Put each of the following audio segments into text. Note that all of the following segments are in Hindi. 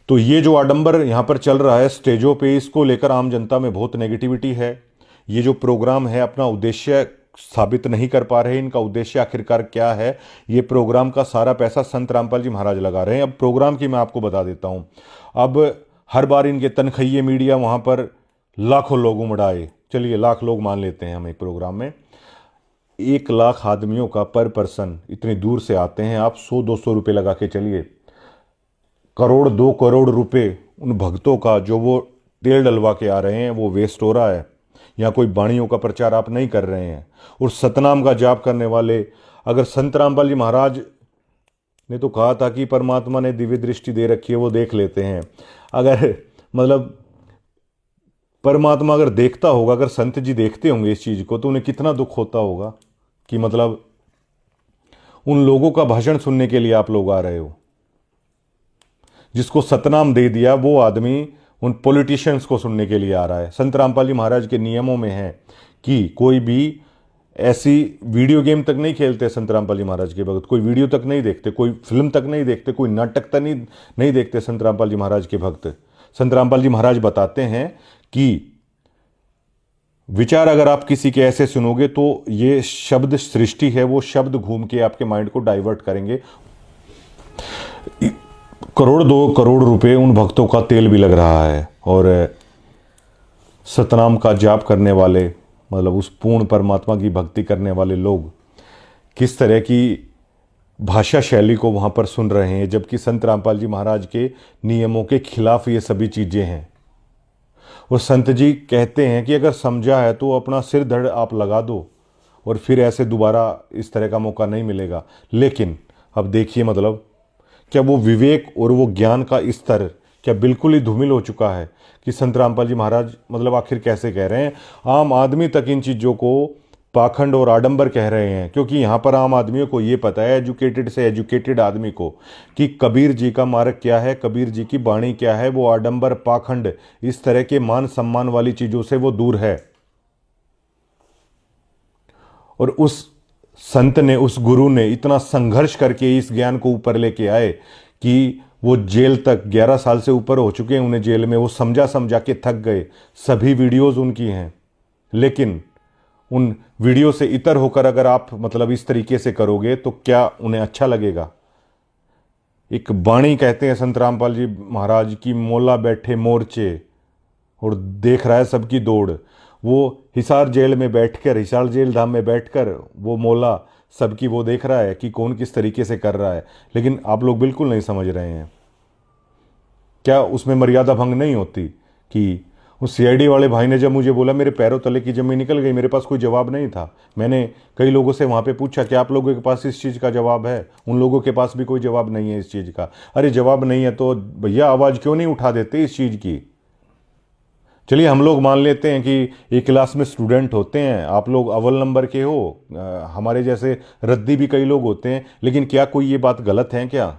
तो ये जो आडंबर यहाँ पर चल रहा है स्टेजों पे, इसको लेकर आम जनता में बहुत नेगेटिविटी है। ये जो प्रोग्राम है अपना उद्देश्य साबित नहीं कर पा रहे। इनका उद्देश्य आखिरकार क्या है? ये प्रोग्राम का सारा पैसा संत रामपाल जी महाराज लगा रहे हैं। अब प्रोग्राम की मैं आपको बता देता हूँ। अब हर बार इनके तनखैये मीडिया वहाँ पर लाखों लोग उमड़ाए, चलिए लाख लोग मान लेते हैं हम एक प्रोग्राम में, 1 लाख आदमियों का पर पर्सन इतनी दूर से आते हैं। आप 100-200 रुपये लगा के चलिए, करोड़ 2 करोड़ रुपए उन भक्तों का जो वो तेल डलवा के आ रहे हैं वो वेस्ट हो रहा है। यहाँ कोई बाणियों का प्रचार आप नहीं कर रहे हैं। और सतनाम का जाप करने वाले, अगर संत रामपाल जी महाराज ने तो कहा था कि परमात्मा ने दिव्य दृष्टि दे रखी है, वो देख लेते हैं। अगर मतलब परमात्मा अगर देखता होगा, अगर संत जी देखते होंगे इस चीज़ को, तो उन्हें कितना दुख होता होगा कि मतलब उन लोगों का भाषण सुनने के लिए आप लोग आ रहे हो। जिसको सतनाम दे दिया वो आदमी उन पॉलिटिशियंस को सुनने के लिए आ रहा है। संत रामपाल जी महाराज के नियमों में है कि कोई भी ऐसी वीडियो गेम तक नहीं खेलते संत रामपाल जी महाराज के भक्त, कोई वीडियो तक नहीं देखते, कोई फिल्म तक नहीं देखते, कोई नाटक तक नहीं देखते संत रामपाल जी महाराज के भक्त। संत रामपाल जी महाराज बताते हैं कि विचार अगर आप किसी के ऐसे सुनोगे तो ये शब्द सृष्टि है, वो शब्द घूम के आपके माइंड को डाइवर्ट करेंगे। करोड़ 2 करोड़ रुपए उन भक्तों का तेल भी लग रहा है। और सतनाम का जाप करने वाले, मतलब उस पूर्ण परमात्मा की भक्ति करने वाले लोग किस तरह की भाषा शैली को वहाँ पर सुन रहे हैं, जबकि संत रामपाल जी महाराज के नियमों के खिलाफ ये सभी चीज़ें हैं। और संत जी कहते हैं कि अगर समझा है तो अपना सिर धड़ आप लगा दो और फिर ऐसे दोबारा इस तरह का मौका नहीं मिलेगा। लेकिन अब देखिए, मतलब क्या वो विवेक और वो ज्ञान का स्तर क्या बिल्कुल ही धूमिल हो चुका है कि संत रामपाल जी महाराज मतलब आखिर कैसे कह रहे हैं? आम आदमी तक इन चीज़ों को पाखंड और आडंबर कह रहे हैं, क्योंकि यहाँ पर आम आदमियों को ये पता है, एजुकेटेड से एजुकेटेड आदमी को, कि कबीर जी का मार्ग क्या है, कबीर जी की बाणी क्या है। वो आडंबर, पाखंड, इस तरह के मान सम्मान वाली चीज़ों से वो दूर है। और उस संत ने, उस गुरु ने इतना संघर्ष करके इस ज्ञान को ऊपर लेके आए कि वो जेल तक 11 साल से ऊपर हो चुके हैं उन्हें जेल में, वो समझा के थक गए। सभी वीडियोज़ उनकी हैं, लेकिन उन वीडियो से इतर होकर अगर आप मतलब इस तरीके से करोगे तो क्या उन्हें अच्छा लगेगा? एक बाणी कहते हैं संत रामपाल जी महाराज की, मोला बैठे मोर्चे और देख रहा है सबकी दौड़। वो हिसार जेल में बैठकर, हिसार जेल धाम में बैठकर वो मोला सबकी वो देख रहा है कि कौन किस तरीके से कर रहा है। लेकिन आप लोग बिल्कुल नहीं समझ रहे हैं। क्या उसमें मर्यादा भंग नहीं होती? कि उस सीआईडी वाले भाई ने जब मुझे बोला, मेरे पैरों तले की जमीन निकल गई। मेरे पास कोई जवाब नहीं था। मैंने कई लोगों से वहाँ पे पूछा कि आप लोगों के पास इस चीज़ का जवाब है? उन लोगों के पास भी कोई जवाब नहीं है इस चीज़ का। अरे जवाब नहीं है तो भैया आवाज़ क्यों नहीं उठा देते इस चीज़ की? चलिए हम लोग मान लेते हैं कि एक क्लास में स्टूडेंट होते हैं, आप लोग अव्वल नंबर के हो, हमारे जैसे रद्दी भी कई लोग होते हैं, लेकिन क्या कोई ये बात गलत है क्या?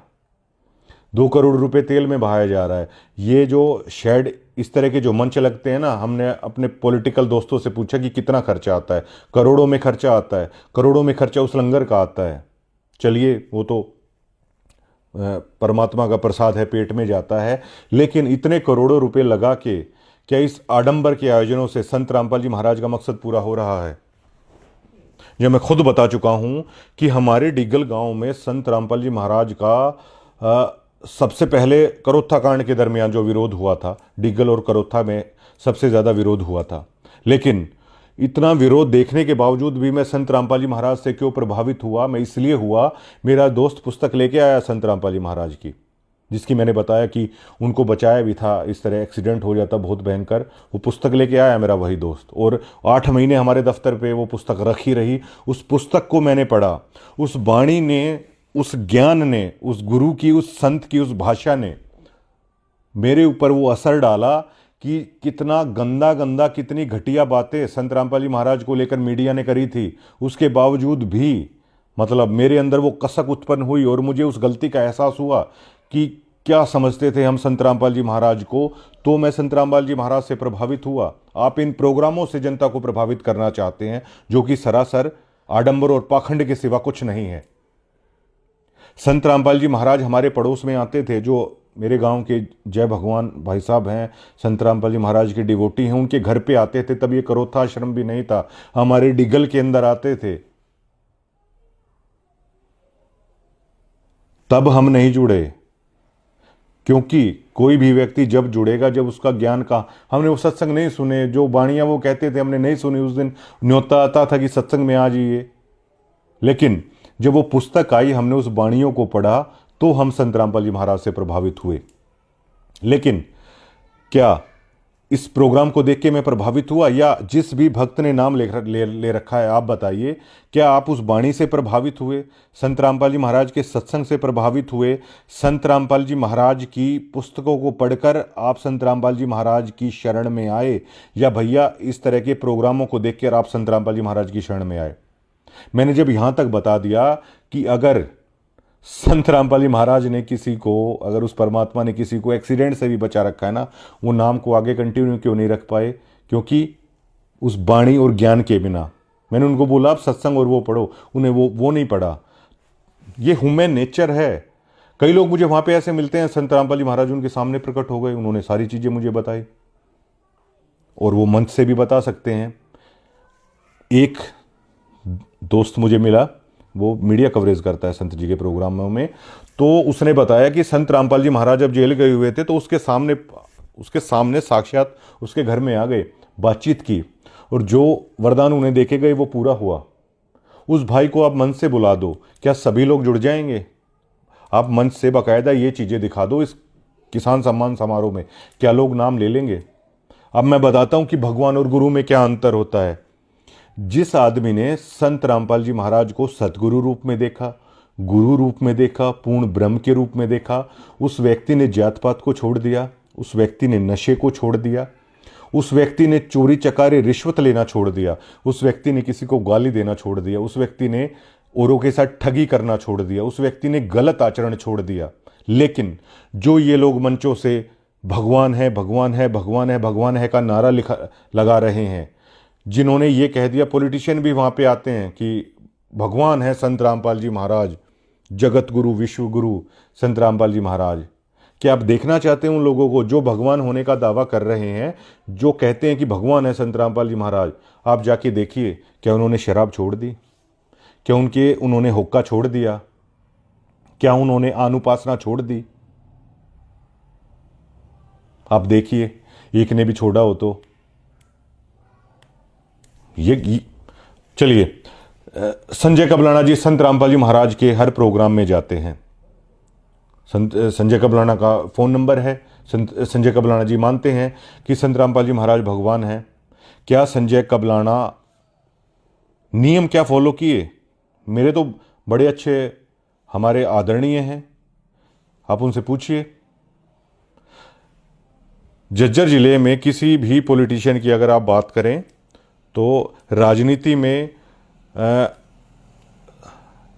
2 करोड़ रुपए तेल में बहाया जा रहा है। ये जो शेड, इस तरह के जो मंच लगते हैं ना, हमने अपने पॉलिटिकल दोस्तों से पूछा कि कितना खर्चा आता है। करोड़ों में खर्चा आता है। करोड़ों में खर्चा उस लंगर का आता है। चलिए वो तो परमात्मा का प्रसाद है, पेट में जाता है। लेकिन इतने करोड़ों रुपए लगा के क्या इस आडंबर के आयोजनों से संत रामपाल जी महाराज का मकसद पूरा हो रहा है? जो मैं खुद बता चुका हूं कि हमारे डिग्गल गांव में संत रामपाल जी महाराज का सबसे पहले करोत्था कांड के दरमियान जो विरोध हुआ था, डिग्गल और करोत्था में सबसे ज़्यादा विरोध हुआ था। लेकिन इतना विरोध देखने के बावजूद भी मैं संत रामपाल जी महाराज से क्यों प्रभावित हुआ? मैं इसलिए हुआ, मेरा दोस्त पुस्तक लेके आया संत रामपाल जी महाराज की, जिसकी मैंने बताया कि उनको बचाया भी था, इस तरह एक्सीडेंट हो जाता बहुत भयंकर। वो पुस्तक लेके आया मेरा वही दोस्त, और 8 महीने हमारे दफ्तर पे वो पुस्तक रखी रही। उस पुस्तक को मैंने पढ़ा। उस वाणी ने, उस ज्ञान ने, उस गुरु की, उस संत की, उस भाषा ने मेरे ऊपर वो असर डाला कि कितना गंदा गंदा, कितनी घटिया बातें संत रामपाल जी महाराज को लेकर मीडिया ने करी थी। उसके बावजूद भी मतलब मेरे अंदर वो कसक उत्पन्न हुई और मुझे उस गलती का एहसास हुआ कि क्या समझते थे हम संत रामपाल जी महाराज को। तो मैं संत रामपाल जी महाराज से प्रभावित हुआ। आप इन प्रोग्रामों से जनता को प्रभावित करना चाहते हैं, जो कि सरासर आडंबर और पाखंड के सिवा कुछ नहीं है। संत रामपाल जी महाराज हमारे पड़ोस में आते थे, जो मेरे गांव के जय भगवान भाई साहब हैं, संत रामपाल जी महाराज के डिवोटी हैं, उनके घर पे आते थे, तब ये करोथा आश्रम भी नहीं था, हमारे डिगल के अंदर आते थे, तब हम नहीं जुड़े। क्योंकि कोई भी व्यक्ति जब जुड़ेगा, जब उसका ज्ञान का, हमने वो सत्संग नहीं सुने, जो वाणियां वो कहते थे हमने नहीं सुनी, उस दिन न्योता आता था कि सत्संग में आ जाइए, लेकिन जब वो पुस्तक आई, हमने उस वाणियों को पढ़ा, तो हम संत रामपाल जी महाराज से प्रभावित हुए। लेकिन क्या इस प्रोग्राम को देख के मैं प्रभावित हुआ, या जिस भी भक्त ने नाम ले रखा है, आप बताइए, क्या आप उस वाणी से प्रभावित हुए, संत रामपाल जी महाराज के सत्संग से प्रभावित हुए, संत रामपाल जी महाराज की पुस्तकों को पढ़कर आप संत रामपाल जी महाराज की शरण में आए, या भैया इस तरह के प्रोग्रामों को देखकर आप संत रामपाल जी महाराज की शरण में आए? मैंने जब यहां तक बता दिया कि अगर संत रामपाल जी महाराज ने किसी को, अगर उस परमात्मा ने किसी को एक्सीडेंट से भी बचा रखा है ना, वो नाम को आगे कंटिन्यू क्यों नहीं रख पाए? क्योंकि उस वाणी और ज्ञान के बिना, मैंने उनको बोला आप सत्संग और वो पढ़ो, उन्हें वो नहीं पढ़ा। ये ह्यूमन नेचर है। कई लोग मुझे वहां पे ऐसे मिलते हैं, संत रामपाल जी महाराज उनके सामने प्रकट हो गए, उन्होंने सारी चीजें मुझे बताई, और वो मंच से भी बता सकते हैं। एक दोस्त मुझे मिला, वो मीडिया कवरेज करता है संत जी के प्रोग्रामों में, तो उसने बताया कि संत रामपाल जी महाराज जब जेल गए हुए थे, तो उसके सामने साक्षात उसके घर में आ गए, बातचीत की, और जो वरदान उन्हें देखे गए वो पूरा हुआ। उस भाई को आप मंच से बुला दो, क्या सभी लोग जुड़ जाएंगे? आप मंच से बाकायदा ये चीज़ें दिखा दो इस किसान सम्मान समारोह में, क्या लोग नाम ले लेंगे? अब मैं बताता हूं कि भगवान और गुरु में क्या अंतर होता है। जिस आदमी ने संत रामपाल जी महाराज को सतगुरु रूप में देखा, गुरु रूप में देखा, पूर्ण ब्रह्म के रूप में देखा, उस व्यक्ति ने जात पात को छोड़ दिया, उस व्यक्ति ने नशे को छोड़ दिया, उस व्यक्ति ने चोरी चकारी रिश्वत लेना छोड़ दिया, उस व्यक्ति ने किसी को गाली देना छोड़ दिया, उस व्यक्ति ने औरों के साथ ठगी करना छोड़ दिया, उस व्यक्ति ने गलत आचरण छोड़ दिया। लेकिन जो ये लोग मंचों से भगवान है भगवान है भगवान है भगवान है का नारा लगा रहे हैं, जिन्होंने ये कह दिया, पॉलिटिशियन भी वहां पे आते हैं कि भगवान है संत रामपाल जी महाराज, जगत गुरु विश्व गुरु संत रामपाल जी महाराज। क्या आप देखना चाहते हैं उन लोगों को जो भगवान होने का दावा कर रहे हैं, जो कहते हैं कि भगवान है संत रामपाल जी महाराज? आप जाके देखिए, क्या उन्होंने शराब छोड़ दी? क्या उन्होंने हुक्का छोड़ दिया? क्या उन्होंने अनुपासना छोड़ दी? आप देखिए, एक ने भी छोड़ा हो तो। ये चलिए, संजय कबलाना जी संत रामपाल जी महाराज के हर प्रोग्राम में जाते हैं। संजय कबलाना का फ़ोन नंबर है। संजय कबलाना जी मानते हैं कि संत रामपाल जी महाराज भगवान हैं। क्या संजय कबलाना नियम क्या फॉलो किए? मेरे तो बड़े अच्छे हमारे आदरणीय हैं, आप उनसे पूछिए। झज्जर जिले में किसी भी पॉलिटिशियन की अगर आप बात करें तो राजनीति में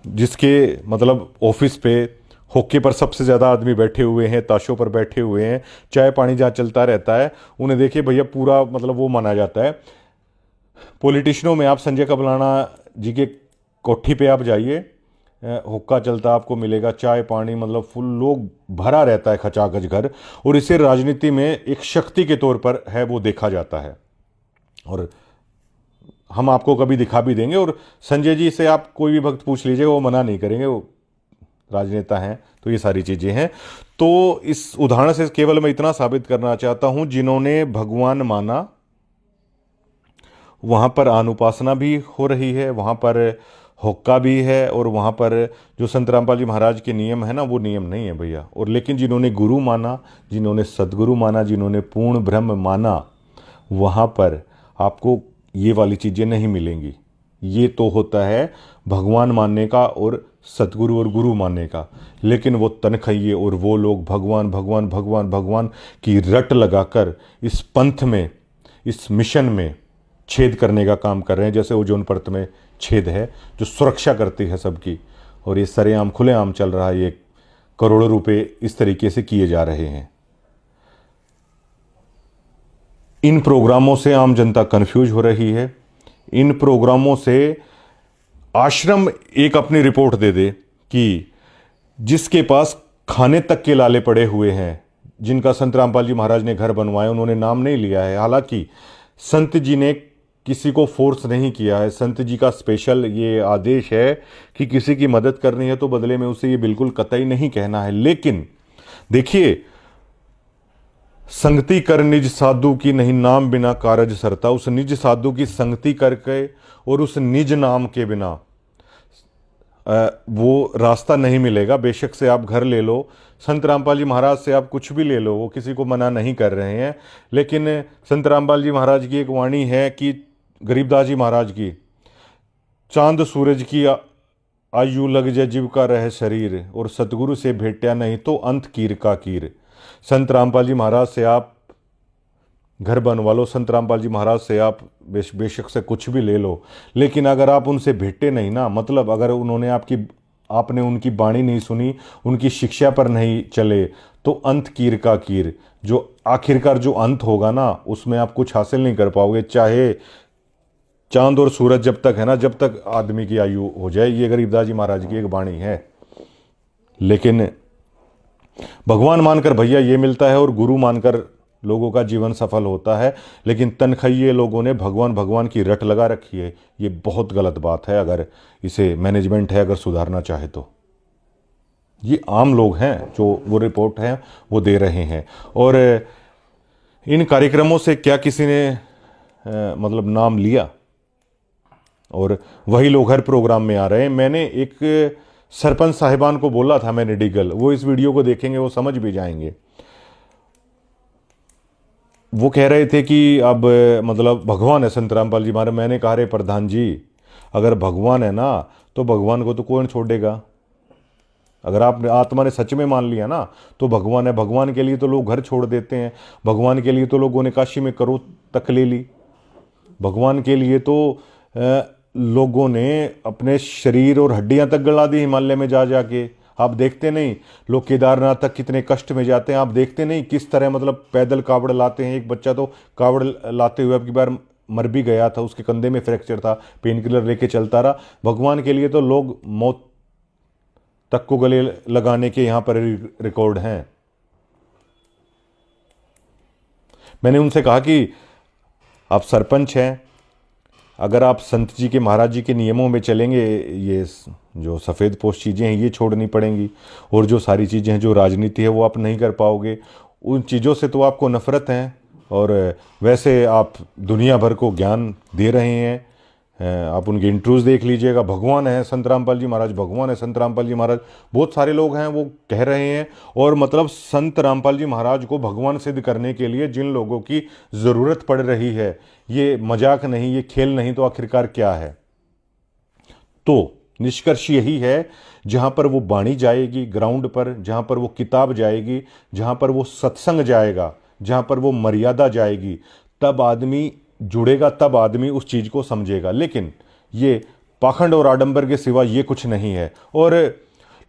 जिसके मतलब ऑफिस पे होके पर सबसे ज़्यादा आदमी बैठे हुए हैं, ताशों पर बैठे हुए हैं, चाय पानी जहाँ चलता रहता है, उन्हें देखिए भैया पूरा मतलब वो माना जाता है। पॉलिटिशियनों में आप संजय कबलाना जी के कोठी पे आप जाइए, हुक्का चलता आपको मिलेगा, चाय पानी मतलब फुल लोग भरा रहता है खचाखच घर, और इसे राजनीति में एक शक्ति के तौर पर है वो देखा जाता है, और हम आपको कभी दिखा भी देंगे। और संजय जी से आप कोई भी भक्त पूछ लीजिए, वो मना नहीं करेंगे, वो राजनेता हैं। तो ये सारी चीज़ें हैं। तो इस उदाहरण से केवल मैं इतना साबित करना चाहता हूं, जिन्होंने भगवान माना वहाँ पर अनुपासना भी हो रही है, वहाँ पर हुक्का भी है, और वहाँ पर जो संत रामपाल जी महाराज के नियम है ना, वो नियम नहीं है भैया। और लेकिन जिन्होंने गुरु माना, जिन्होंने सदगुरु माना, जिन्होंने पूर्ण ब्रह्म माना, वहाँ पर आपको ये वाली चीज़ें नहीं मिलेंगी। ये तो होता है भगवान मानने का और सतगुरु और गुरु मानने का। लेकिन वो तनखइये और वो लोग भगवान भगवान भगवान भगवान की रट लगाकर इस पंथ में, इस मिशन में छेद करने का काम कर रहे हैं। जैसे ओजोन परत में छेद है जो सुरक्षा करती है सबकी, और ये सरेआम खुलेआम चल रहा है। ये करोड़ों रुपए इस तरीके से किए जा रहे हैं। इन प्रोग्रामों से आम जनता कंफ्यूज हो रही है। इन प्रोग्रामों से आश्रम एक अपनी रिपोर्ट दे दे कि जिसके पास खाने तक के लाले पड़े हुए हैं, जिनका संत रामपाल जी महाराज ने घर बनवाए, उन्होंने नाम नहीं लिया है। हालांकि संत जी ने किसी को फोर्स नहीं किया है। संत जी का स्पेशल ये आदेश है कि किसी की मदद करनी है तो बदले में उसे ये बिल्कुल कतई नहीं कहना है। लेकिन देखिए, संगति कर निज साधु की, नहीं नाम बिना कारज सरता। उस निज साधु की संगति करके और उस निज नाम के बिना वो रास्ता नहीं मिलेगा। बेशक से आप घर ले लो, संत रामपाल जी महाराज से आप कुछ भी ले लो, वो किसी को मना नहीं कर रहे हैं। लेकिन संत रामपाल जी महाराज की एक वाणी है कि गरीबदास जी महाराज की, चांद सूरज की आयु लग जाए जीव का रहे शरीर, और सतगुरु से भेंटा नहीं तो अंत कीर का कीर। संत रामपाल जी महाराज से आप घर बनवा लो, संत रामपाल जी महाराज से आप बेशक से कुछ भी ले लो, लेकिन अगर आप उनसे भेंटे नहीं ना, मतलब अगर उन्होंने आपने उनकी बाणी नहीं सुनी, उनकी शिक्षा पर नहीं चले, तो अंत कीर का कीर, जो आखिरकार जो अंत होगा ना, उसमें आप कुछ हासिल नहीं कर पाओगे। चाहे चांद और सूरज जब तक है ना, जब तक आदमी की आयु हो जाए, ये गरीबदास जी महाराज की एक बाणी है। लेकिन भगवान मानकर भैया ये मिलता है और गुरु मानकर लोगों का जीवन सफल होता है। लेकिन तनखइये लोगों ने भगवान भगवान की रट लगा रखी है। ये बहुत गलत बात है। अगर इसे मैनेजमेंट है अगर सुधारना चाहे तो, ये आम लोग हैं जो वो रिपोर्ट है वो दे रहे हैं। और इन कार्यक्रमों से क्या किसी ने मतलब नाम लिया, और वही लोग हर प्रोग्राम में आ रहे हैं। मैंने एक सरपंच साहिबान को बोला था, मैंने डिगल, वो इस वीडियो को देखेंगे वो समझ भी जाएंगे। वो कह रहे थे कि अब मतलब भगवान है संत रामपाल जी महाराज। मैंने कहा, रे प्रधान जी, अगर भगवान है ना तो भगवान को तो कौन छोड़ेगा। अगर आप आत्मा ने सच में मान लिया ना तो भगवान है। भगवान के लिए तो लोग घर छोड़ देते हैं, भगवान के लिए तो लोगों ने काशी में करोड़ तक ले ली, भगवान के लिए तो लोगों ने अपने शरीर और हड्डियां तक गला दी हिमालय में जा जाके। आप देखते नहीं लोग केदारनाथ तक कितने कष्ट में जाते हैं। आप देखते नहीं किस तरह मतलब पैदल कावड़ लाते हैं। एक बच्चा तो कावड़ लाते हुए अब की बार मर भी गया था, उसके कंधे में फ्रैक्चर था, पेन किलर लेके चलता रहा। भगवान के लिए तो लोग मौत तक को गले लगाने के यहाँ पर रिकॉर्ड हैं। मैंने उनसे कहा कि आप सरपंच हैं, अगर आप संत जी के महाराज जी के नियमों में चलेंगे, ये जो सफ़ेद पोश चीज़ें हैं ये छोड़नी पड़ेंगी, और जो सारी चीज़ें हैं जो राजनीति है वो आप नहीं कर पाओगे। उन चीज़ों से तो आपको नफ़रत है, और वैसे आप दुनिया भर को ज्ञान दे रहे हैं। आप उनके इंटरव्यूज़ देख लीजिएगा। भगवान है संत रामपाल जी महाराज, भगवान है संत रामपाल जी महाराज, बहुत सारे लोग हैं वो कह रहे हैं। और मतलब संत रामपाल जी महाराज को भगवान सिद्ध करने के लिए जिन लोगों की ज़रूरत पड़ रही है, ये मजाक नहीं, ये खेल नहीं, तो आखिरकार क्या है। तो निष्कर्ष यही है, जहाँ पर वो बाणी जाएगी ग्राउंड पर, जहाँ पर वो किताब जाएगी, जहाँ पर वो सत्संग जाएगा, जहाँ पर वो मर्यादा जाएगी, तब आदमी जुड़ेगा, तब आदमी उस चीज़ को समझेगा। लेकिन ये पाखंड और आडंबर के सिवा ये कुछ नहीं है। और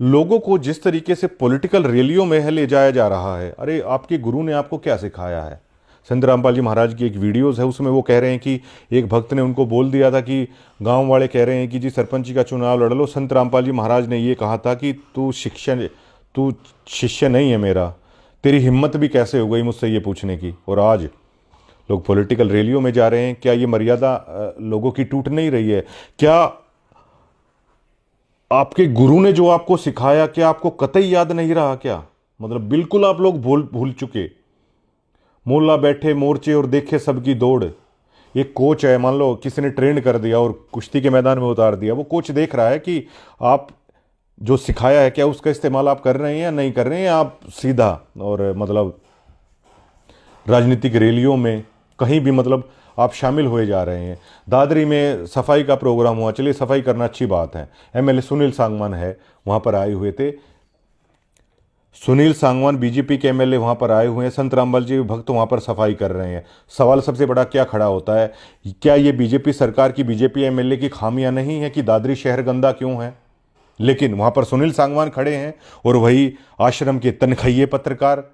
लोगों को जिस तरीके से पॉलिटिकल रैलियों में ले जाया जा रहा है, अरे आपके गुरु ने आपको क्या सिखाया है। संत रामपाल जी महाराज की एक वीडियोज़ है, उसमें वो कह रहे हैं कि एक भक्त ने उनको बोल दिया था कि गांव वाले कह रहे हैं कि जी सरपंची का चुनाव लड़ लो। संत रामपाल जी महाराज ने ये कहा था कि तू शिष्य नहीं है मेरा, तेरी हिम्मत भी कैसे हो गई मुझसे ये पूछने की। और आज लोग पॉलिटिकल रैलियों में जा रहे हैं। क्या ये मर्यादा लोगों की टूट नहीं रही है? क्या आपके गुरु ने जो आपको सिखाया क्या आपको कतई याद नहीं रहा क्या? मतलब बिल्कुल आप लोग भूल चुके। मोल्ला बैठे मोर्चे और देखे सबकी दौड़। एक कोच है, मान लो किसी ने ट्रेंड कर दिया और कुश्ती के मैदान में उतार दिया, वो कोच देख रहा है कि आप जो सिखाया है क्या उसका इस्तेमाल आप कर रहे हैं या नहीं कर रहे हैं। आप सीधा और मतलब राजनीतिक रैलियों में कहीं भी मतलब आप शामिल हुए जा रहे हैं। दादरी में सफाई का प्रोग्राम हुआ, चलिए सफाई करना अच्छी बात है। एमएलए सुनील सांगवान है वहाँ पर आए हुए थे, सुनील सांगवान बीजेपी के एमएलए वहाँ पर आए हुए हैं। संत रामपाल जी भक्त वहाँ पर सफाई कर रहे हैं। सवाल सबसे बड़ा क्या खड़ा होता है, क्या ये बीजेपी सरकार की, बीजेपी एमएलए की खामियां नहीं है कि दादरी शहर गंदा क्यों है? लेकिन वहाँ पर सुनील सांगवान खड़े हैं और वही आश्रम के तनखइये पत्रकार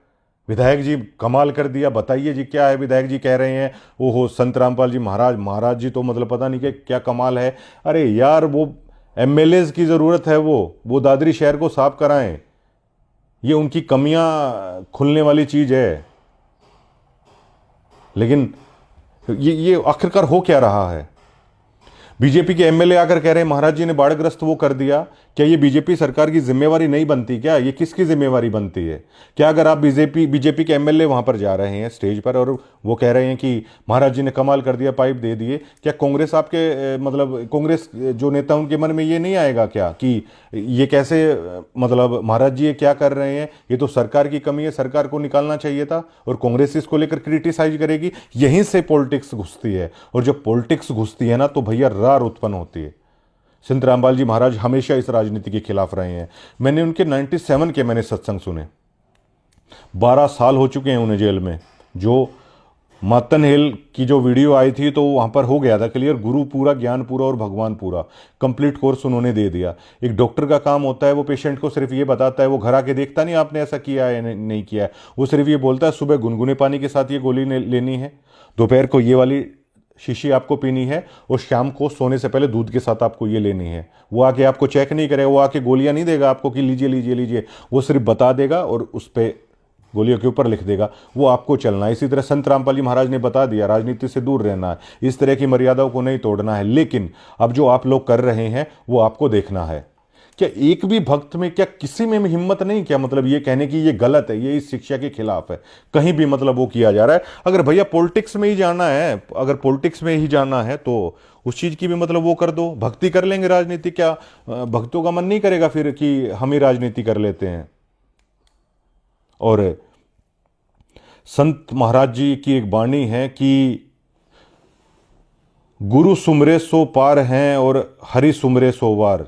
विधायक जी कमाल कर दिया। बताइए जी क्या है, विधायक जी कह रहे हैं ओहो संत रामपाल जी महाराज जी तो मतलब पता नहीं क्या कमाल है। अरे यार वो एमएलए की ज़रूरत है, वो दादरी शहर को साफ कराएं। ये उनकी कमियां खुलने वाली चीज है। लेकिन ये आखिरकार हो क्या रहा है? बीजेपी के एमएलए आकर कह रहे हैं महाराज जी ने बाढ़ग्रस्त वो कर दिया। क्या ये बीजेपी सरकार की जिम्मेवारी नहीं बनती? क्या ये किसकी जिम्मेवारी बनती है? क्या अगर आप बीजेपी के एमएलए वहां पर जा रहे हैं स्टेज पर और वो कह रहे हैं कि महाराज जी ने कमाल कर दिया, पाइप दे दिए, क्या कांग्रेस आपके मतलब कांग्रेस जो नेता उनके मन में ये नहीं आएगा क्या कि ये कैसे मतलब महाराज जी ये क्या कर रहे हैं, ये तो सरकार की कमी है, सरकार को निकालना चाहिए था, और कांग्रेस इसको लेकर क्रिटिसाइज करेगी। यहीं से पॉलिटिक्स घुसती है, और जब पॉलिटिक्स घुसती है ना तो भैया रार उत्पन्न होती है। संत रामपाल जी महाराज हमेशा इस राजनीति के खिलाफ रहे हैं। मैंने उनके 97 के मैंने सत्संग सुने, 12 साल हो चुके हैं उन्हें जेल में। जो मातन हेल की जो वीडियो आई थी तो वहां पर हो गया था क्लियर, गुरु पूरा, ज्ञान पूरा और भगवान पूरा, कंप्लीट कोर्स उन्होंने दे दिया। एक डॉक्टर का काम होता है वो पेशेंट को सिर्फ ये बताता है, वो घर आके देखता नहीं आपने ऐसा किया है नहीं किया है, वो सिर्फ ये बोलता है सुबह गुनगुने पानी के साथ ये गोली लेनी है, दोपहर को ये वाली शीशी आपको पीनी है, और शाम को सोने से पहले दूध के साथ आपको ये लेनी है। वो आके आपको चेक नहीं करेगा, वो आके गोलियां नहीं देगा आपको कि लीजिए लीजिए लीजिए, वो सिर्फ बता देगा और उस पर गोलियों के ऊपर लिख देगा, वो आपको चलना है। इसी तरह संत रामपाल जी महाराज ने बता दिया राजनीति से दूर रहना है, इस तरह की मर्यादाओं को नहीं तोड़ना है। लेकिन अब जो आप लोग कर रहे हैं वो आपको देखना है। क्या एक भी भक्त में, क्या किसी में भी हिम्मत नहीं, क्या मतलब ये कहने की ये गलत है, ये इस शिक्षा के खिलाफ है, कहीं भी मतलब वो किया जा रहा है। अगर भैया पॉलिटिक्स में ही जाना है, अगर पॉलिटिक्स में ही जाना है तो उस चीज की भी मतलब वो कर दो, भक्ति कर लेंगे राजनीति। क्या भक्तों का मन नहीं करेगा फिर कि हम ही राजनीति कर लेते हैं? और संत महाराज जी की एक वाणी है कि गुरु सुमरे सो पार हैं और हरि सुमरे सो वार,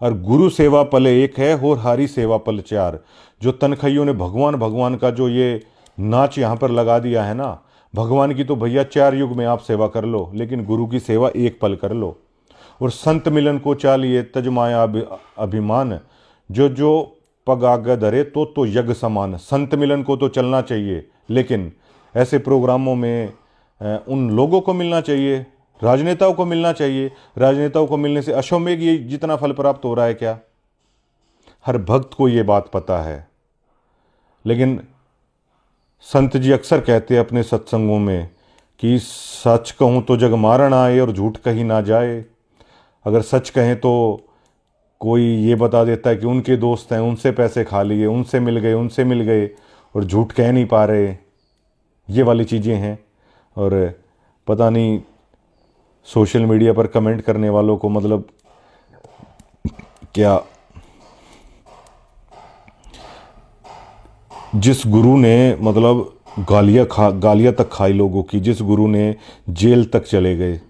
और गुरु सेवा पल एक है और हरि सेवा पल चार। जो तनखइयों ने भगवान भगवान का जो ये नाच यहाँ पर लगा दिया है ना, भगवान की तो भैया 4 युग में आप सेवा कर लो, लेकिन गुरु की सेवा एक पल कर लो। और संत मिलन को चालिए तज माया अभिमान, जो जो पग आगे धरे तो यज्ञ समान। संत मिलन को तो चलना चाहिए, लेकिन ऐसे प्रोग्रामों में उन लोगों को मिलना चाहिए, राजनेताओं को मिलना चाहिए। राजनेताओं को मिलने से अश्वमेघ ये जितना फल प्राप्त हो रहा है, क्या हर भक्त को ये बात पता है? लेकिन संत जी अक्सर कहते हैं अपने सत्संगों में कि सच कहूं तो जग मारण आए और झूठ कहीं ना जाए। अगर सच कहें तो कोई ये बता देता है कि उनके दोस्त हैं, उनसे पैसे खा लिए, उनसे मिल गए, और झूठ कह नहीं पा रहे। ये वाली चीज़ें हैं। और पता नहीं सोशल मीडिया पर कमेंट करने वालों को मतलब क्या, जिस गुरु ने मतलब गालियाँ तक खाई लोगों की, जिस गुरु ने जेल तक चले गए,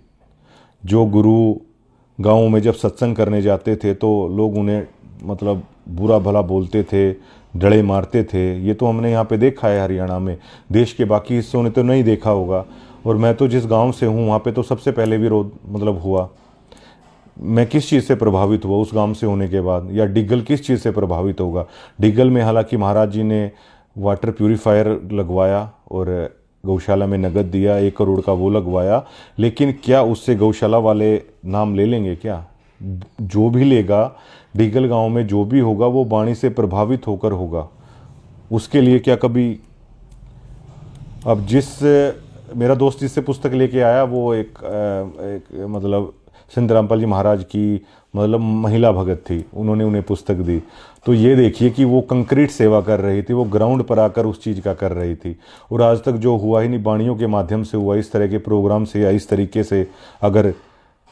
जो गुरु गाँव में जब सत्संग करने जाते थे तो लोग उन्हें मतलब बुरा भला बोलते थे, डड़े मारते थे। ये तो हमने यहाँ पे देखा है हरियाणा में, देश के बाकी हिस्सों ने तो नहीं देखा होगा। और मैं तो जिस गांव से हूँ वहाँ पे तो सबसे पहले विरोध मतलब हुआ। मैं किस चीज़ से प्रभावित हुआ उस गांव से होने के बाद, या डिग्गल किस चीज़ से प्रभावित होगा? डिग्गल में हालांकि महाराज जी ने वाटर प्यूरीफायर लगवाया और गौशाला में नगद दिया, 1 करोड़ का वो लगवाया, लेकिन क्या उससे गौशाला वाले नाम ले लेंगे? क्या जो भी लेगा डिग्गल गांव में जो भी होगा वो वाणी से प्रभावित होकर होगा। उसके लिए क्या कभी, अब मेरा दोस्त जिससे पुस्तक लेके आया वो एक मतलब संत रामपाल जी महाराज की मतलब महिला भगत थी, उन्होंने उन्हें पुस्तक दी। तो ये देखिए कि वो कंक्रीट सेवा कर रही थी, वो ग्राउंड पर आकर उस चीज़ का कर रही थी। और आज तक जो हुआ ही नहीं, वाणियों के माध्यम से हुआ, इस तरह के प्रोग्राम से या इस तरीके से अगर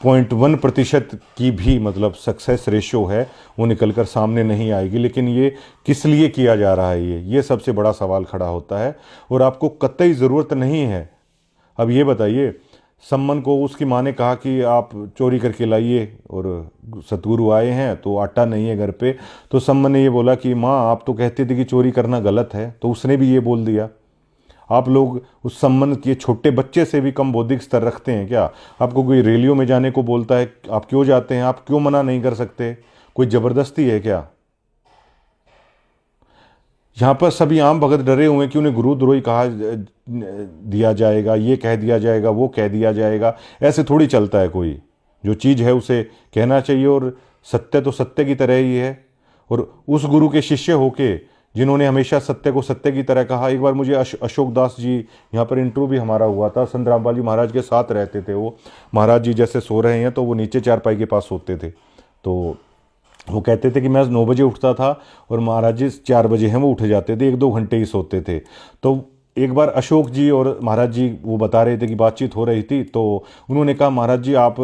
0.1% की भी मतलब सक्सेस रेशो है वो निकलकर सामने नहीं आएगी। लेकिन ये किस लिए किया जा रहा है, ये सबसे बड़ा सवाल खड़ा होता है। और आपको कतई ज़रूरत नहीं है। अब ये बताइए, सम्मन को उसकी माँ ने कहा कि आप चोरी करके लाइए, और सतगुरु आए हैं तो आटा नहीं है घर पे, तो सम्मन ने ये बोला कि माँ आप तो कहती थी कि चोरी करना गलत है, तो उसने भी ये बोल दिया। आप लोग उस सम्मन के छोटे बच्चे से भी कम बौद्धिक स्तर रखते हैं क्या? आपको कोई रैलियों में जाने को बोलता है, आप क्यों जाते हैं? आप क्यों मना नहीं कर सकते? कोई ज़बरदस्ती है क्या? यहाँ पर सभी आम भगत डरे हुए हैं कि उन्हें गुरुद्रोही कहा दिया जाएगा, ये कह दिया जाएगा, वो कह दिया जाएगा। ऐसे थोड़ी चलता है। कोई जो चीज़ है उसे कहना चाहिए, और सत्य तो सत्य की तरह ही है। और उस गुरु के शिष्य होके जिन्होंने हमेशा सत्य को सत्य की तरह कहा। एक बार मुझे अशोक दास जी, यहाँ पर इंटरव्यू भी हमारा हुआ था, संत रामपाल जी महाराज के साथ रहते थे वो। महाराज जी जैसे सो रहे हैं तो वो नीचे चारपाई के पास सोते थे। तो वो कहते थे कि मैं 9 बजे उठता था और महाराज जी 4 बजे हैं वो उठ जाते थे, 1-2 घंटे ही सोते थे। तो एक बार अशोक जी और महाराज जी वो बता रहे थे कि बातचीत हो रही थी, तो उन्होंने कहा महाराज जी आप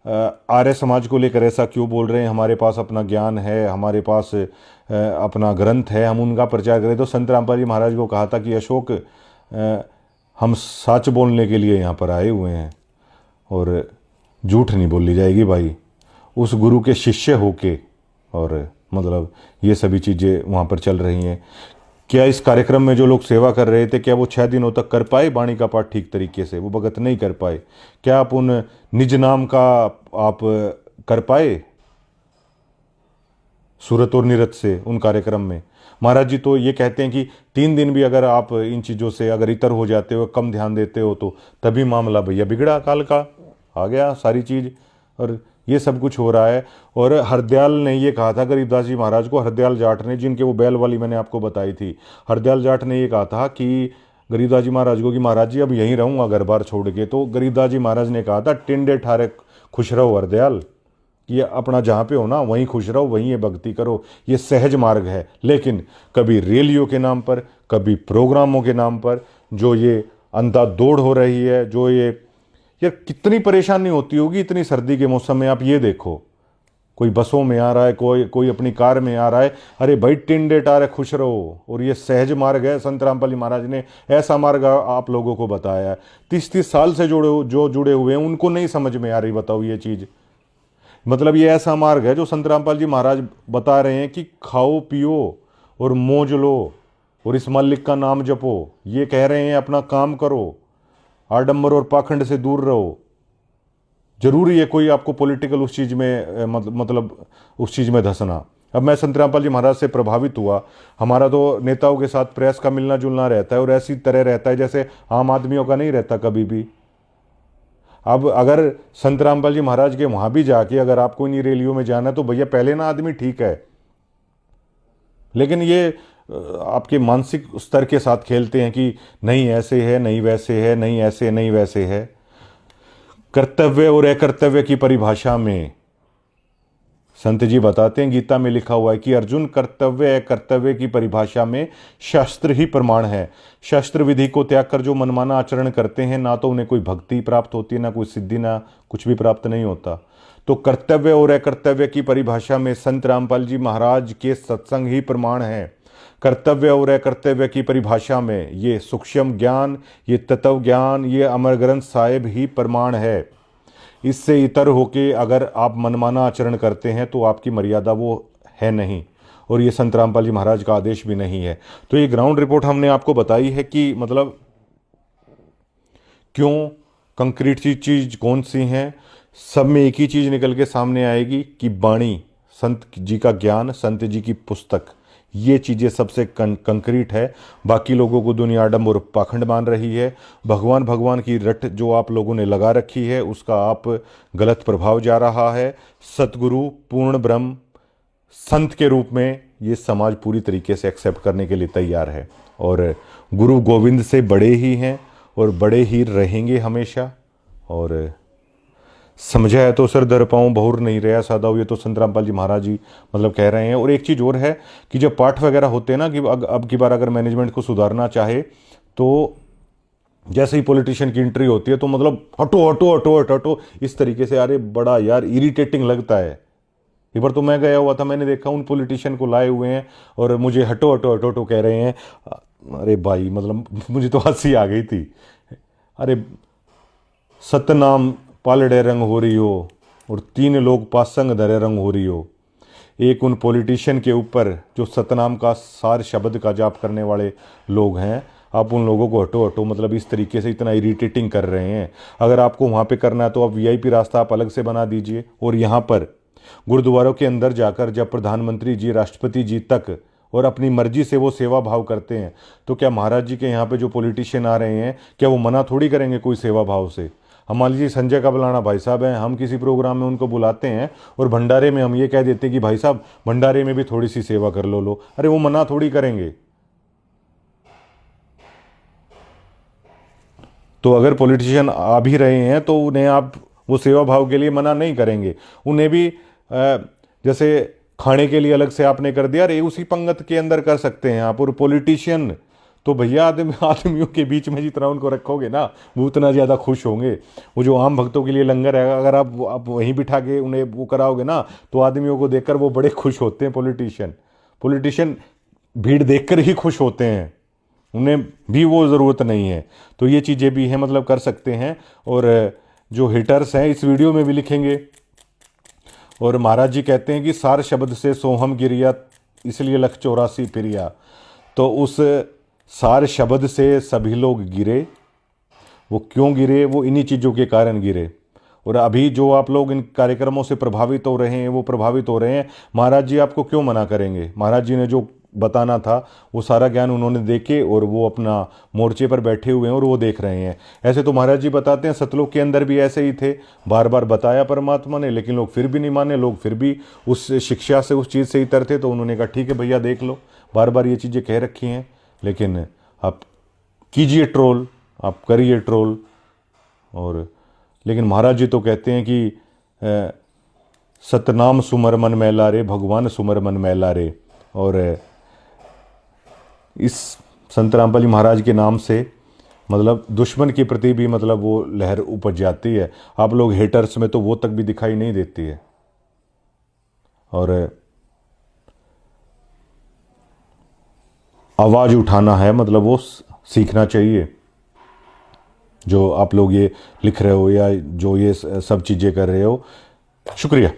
आर्य समाज को लेकर ऐसा क्यों बोल रहे हैं, हमारे पास अपना ज्ञान है, हमारे पास अपना ग्रंथ है, हम उनका प्रचार करें। तो संत रामपाल जी महाराज को कहा था कि अशोक हम सच बोलने के लिए यहाँ पर आए हुए हैं और झूठ नहीं बोली जाएगी भाई। उस गुरु के शिष्य होके और मतलब ये सभी चीज़ें वहाँ पर चल रही हैं। क्या इस कार्यक्रम में जो लोग सेवा कर रहे थे, क्या वो 6 दिनों तक कर पाए बाणी का पाठ ठीक तरीके से? वो भगत नहीं कर पाए। क्या आप उन निज नाम का आप कर पाए सूरत और निरत से उन कार्यक्रम में? महाराज जी तो ये कहते हैं कि 3 दिन भी अगर आप इन चीज़ों से अगर इतर हो जाते हो, कम ध्यान देते हो, तो तभी मामला भैया बिगड़ा, काल का आ गया सारी चीज़। और ये सब कुछ हो रहा है। और हरदयाल ने ये कहा था गरीबदास जी महाराज को, हरदयाल जाट ने, जिनके वो बैल वाली मैंने आपको बताई थी, हरदयाल जाट ने ये कहा था कि गरीबदास जी महाराज को कि महाराज जी अब यहीं रहूँगा घर बार छोड़ के। तो गरीबदास जी महाराज ने कहा था टिंडे ठारे खुश रहो हरदयाल, ये अपना जहाँ पे हो ना वहीं खुश रहो, वहीं ये भक्ति करो, ये सहज मार्ग है। लेकिन कभी रैलियों के नाम पर, कभी प्रोग्रामों के नाम पर जो ये अंधाधुंध हो रही है, जो ये यार कितनी परेशानी होती होगी इतनी सर्दी के मौसम में। आप ये देखो, कोई बसों में आ रहा है, कोई अपनी कार में आ रहा है, अरे भाई टिंडे टारे खुश रहो। और ये सहज मार्ग है, संत रामपाल जी महाराज ने ऐसा मार्ग आप लोगों को बताया है। 30-30 साल से जुड़े हुए हैं, उनको नहीं समझ में आ रही, बताओ ये चीज़। मतलब ये ऐसा मार्ग है जो संत रामपाल जी महाराज बता रहे हैं कि खाओ पियो और मौज लो और इस मालिक का नाम जपो। ये कह रहे हैं अपना काम करो, आडंबर और पाखंड से दूर रहो। जरूरी है कोई आपको पॉलिटिकल उस चीज़ में मतलब उस चीज़ में धंसना। अब मैं संत रामपाल जी महाराज से प्रभावित हुआ। हमारा तो नेताओं के साथ प्रेस का मिलना जुलना रहता है और ऐसी तरह रहता है जैसे आम आदमियों का नहीं रहता कभी भी। अब अगर संत रामपाल जी महाराज के वहाँ भी जाके अगर आपको इन्हीं रैलियों में जाना है तो भैया पहले ना आदमी ठीक है, लेकिन ये आपके मानसिक स्तर के साथ खेलते हैं कि नहीं ऐसे है, नहीं वैसे है, नहीं ऐसे नहीं वैसे है। कर्तव्य और अकर्तव्य की परिभाषा में संत जी बताते हैं, गीता में लिखा हुआ है कि अर्जुन कर्तव्य अकर्तव्य की परिभाषा में शास्त्र ही प्रमाण है। शास्त्र विधि को त्याग कर जो मनमाना आचरण करते हैं, ना तो उन्हें कोई भक्ति प्राप्त होती है, ना कोई सिद्धि, ना कुछ भी प्राप्त नहीं होता। तो कर्तव्य और अकर्तव्य की परिभाषा में संत रामपाल जी महाराज के सत्संग ही प्रमाण है। कर्तव्य और अकर्तव्य की परिभाषा में ये सूक्ष्म ज्ञान, ये तत्व ज्ञान, ये अमर ग्रंथ साहिब ही प्रमाण है। इससे इतर होके अगर आप मनमाना आचरण करते हैं तो आपकी मर्यादा वो है नहीं, और ये संत रामपाल जी महाराज का आदेश भी नहीं है। तो ये ग्राउंड रिपोर्ट हमने आपको बताई है कि मतलब क्यों कंक्रीट सी चीज़ कौन सी हैं, सब में एक ही चीज़ निकल के सामने आएगी कि वाणी, संत जी का ज्ञान, संत जी की पुस्तक, ये चीज़ें सबसे कंक्रीट है। बाकी लोगों को दुनिया आडंबर और पाखंड मान रही है। भगवान की रट जो आप लोगों ने लगा रखी है उसका आप गलत प्रभाव जा रहा है। सतगुरु पूर्ण ब्रह्म संत के रूप में ये समाज पूरी तरीके से एक्सेप्ट करने के लिए तैयार है, और गुरु गोविंद से बड़े ही हैं और बड़े ही रहेंगे हमेशा। और समझा है तो सर दर पाऊँ बहुर नहीं रहा सादा हो, ये तो संत रामपाल जी महाराज जी मतलब कह रहे हैं। और एक चीज़ और है कि जब पाठ वगैरह होते हैं ना कि अब की बार अगर मैनेजमेंट को सुधारना चाहे तो जैसे ही पॉलिटिशियन की एंट्री होती है तो मतलब हटो हटो हटो हटो हटो इस तरीके से, अरे बड़ा यार इरिटेटिंग लगता है। एक बार तो मैं गया हुआ था, मैंने देखा उन पॉलिटिशियन को लाए हुए हैं और मुझे हटो हटो हटो हटो कह रहे हैं। अरे भाई मतलब मुझे तो हंसी आ गई थी। अरे सतनाम पालड़े रंग हो रही हो और 3 लोग पासंग धरे रंग हो रही हो। एक उन पॉलिटिशियन के ऊपर जो सतनाम का सार शब्द का जाप करने वाले लोग हैं, आप उन लोगों को हटो हटो मतलब इस तरीके से इतना इरिटेटिंग कर रहे हैं। अगर आपको वहाँ पे करना है तो आप वीआईपी रास्ता आप अलग से बना दीजिए। और यहाँ पर गुरुद्वारों के अंदर जाकर जब प्रधानमंत्री जी, राष्ट्रपति जी तक और अपनी मर्जी से वो सेवा भाव करते हैं, तो क्या महाराज जी के यहाँ पे जो पॉलिटिशियन आ रहे हैं क्या वो मना थोड़ी करेंगे कोई सेवा भाव से? हम मान लीजिए संजय का बुलाना भाई साहब हैं, हम किसी प्रोग्राम में उनको बुलाते हैं और भंडारे में हम ये कह देते हैं कि भाई साहब भंडारे में भी थोड़ी सी सेवा कर लो। अरे वो मना थोड़ी करेंगे। तो अगर पॉलिटिशियन आ भी रहे हैं तो उन्हें आप वो सेवा भाव के लिए मना नहीं करेंगे। उन्हें भी जैसे खाने के लिए अलग से आपने कर दिया, अरे उसी पंगत के अंदर कर सकते हैं आप। और पॉलिटिशियन तो भैया आदमियों के बीच में जितना उनको रखोगे ना वो उतना ज़्यादा खुश होंगे। वो जो आम भक्तों के लिए लंगर है, अगर आप वहीं बिठा के उन्हें वो कराओगे ना तो आदमियों को देखकर वो बड़े खुश होते हैं। पॉलिटिशियन भीड़ देखकर ही खुश होते हैं, उन्हें भी वो ज़रूरत नहीं है। तो ये चीज़ें भी हैं, मतलब कर सकते हैं। और जो हिटर्स हैं इस वीडियो में भी लिखेंगे। और महाराज जी कहते हैं कि सार शब्द से सोहम गिरिया इसलिए लख 84 फिरिया। तो उस सार शब्द से सभी लोग गिरे। वो क्यों गिरे? वो इन्हीं चीज़ों के कारण गिरे। और अभी जो आप लोग इन कार्यक्रमों से प्रभावित हो रहे हैं वो प्रभावित हो रहे हैं। महाराज जी आपको क्यों मना करेंगे? महाराज जी ने जो बताना था वो सारा ज्ञान उन्होंने देके और वो अपना मोर्चे पर बैठे हुए हैं और वो देख रहे हैं। ऐसे तो महाराज जी बताते हैं सतलोक के अंदर भी ऐसे ही थे, बार बार बताया परमात्मा ने, लेकिन लोग फिर भी नहीं माने, लोग फिर भी उस शिक्षा से, उस चीज़ से इतर थे। तो उन्होंने कहा ठीक है भैया देख लो, बार बार ये चीज़ें कह रखी हैं, लेकिन आप कीजिए ट्रोल, आप करिए ट्रोल। और लेकिन महाराज जी तो कहते हैं कि सतनाम सुमर मन मैला रे, भगवान सुमर मन मैला रे। और इस संत रामपाल जी महाराज के नाम से मतलब दुश्मन के प्रति भी मतलब वो लहर उपज जाती है। आप लोग हेटर्स में तो वो तक भी दिखाई नहीं देती है। और आवाज़ उठाना है, मतलब वो सीखना चाहिए। जो आप लोग ये लिख रहे हो या जो ये सब चीज़ें कर रहे हो, शुक्रिया।